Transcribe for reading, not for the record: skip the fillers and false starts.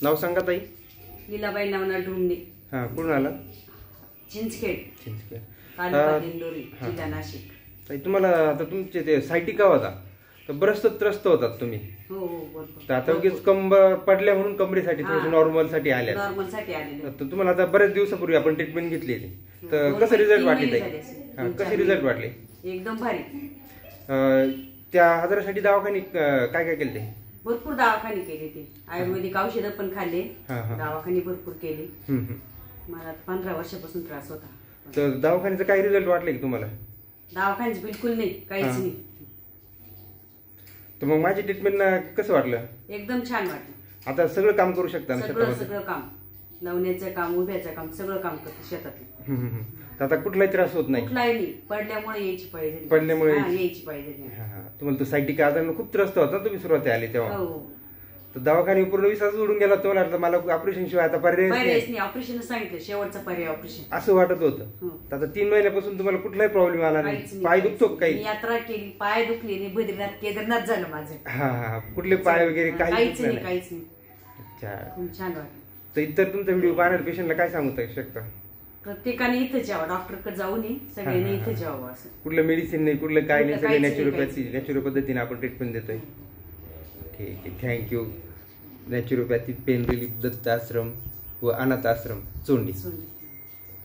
नाव सांगा ताई. लीलाबाई नवनाथ ढुमणे. हां, कुठून आला? चिंचखेड तालुका दिंडोरी जिल्हा नाशिक. ताई तुम्हाला आता तुमचे ते सायटिका होता तर बरंच त्रस्त होतात तुम्ही. हो बरोबर. तर आता उगीच कंबर पडल्या म्हणून कमरेसाठी थोडं नॉर्मल साठी आल्या. नॉर्मल साठी आलेले. तर तुम्हाला आता बऱ्याच दिवसापूर्वी आपण ट्रीटमेंट घेतली होती तर कसं रिझल्ट वाटले ताई? कसे रिझल्ट वाटले? एकदम भारी. त्या आजारासाठी दवाखाने काय काय केले ते? भरपूर दवाखाने केले ते. आयुर्वेदिक औषधं पण खाल्ले. दवाखाने भरपूर केले. मला 15 वर्षापासून त्रास होता. तर दवाखान्याचा काय रिझल्ट वाटले की तुम्हाला? दवाखान्याचं बिलकुल नाही, काहीच नाही. तर मग माझी ट्रीटमेंट कसं वाटलं? एकदम छान वाटलं. आता सगळं काम करू शकता ना शेतामध्ये? सगळं काम, लावण्याचं काम, उभ्याचं काम, सगळं काम करते शेतातलं. तर आता कुठलाही त्रास होत नाही? कुठलाही नाही. पडल्यामुळे यायची पाहिजे. यायची पाहिजे. तुम्हाला तो सायटिका आजारानं खूप त्रस्त होता तुम्ही सुरुवाती आले तेव्हा. हो. तर दवाखाने पूर्ण विश्वास जोडून गेला तुम्हाला मला ऑपरेशन शिवाय आता पर्याय नाही. ऑपरेशन सांगितलं, शेवटचा पर्याय ऑपरेशन असं वाटत होतं. आता 3 महिन्यापासून तुम्हाला कुठलाही प्रॉब्लेम आला नाही? पाय दुखतो काही? यात्रा केली, पाय दुखले नाही. बद्रीनाथ केदारनाथ झालं माझं. हा, कुठले पाय वगैरे काहीच नाही. अच्छा, खूप छान वाटलं. तर इतर तुमचा व्हिडिओ पाहणाऱ्या पेशंटला काय सांगू शकता? प्रत्येकाने इथं जावं, डॉक्टरकडे जाऊ नये, सगळ्यांनी इथं जावं. असं कुठलं मेडिसिन नाही, कुठलं काय नाही, सगळे नॅचरोपॅथी पद्धतीने आपण ट्रीटमेंट देतोय. ठीक आहे, thank you. Naturopathy pain relief Datta Ashram व अनाथ आश्रम चोंडी.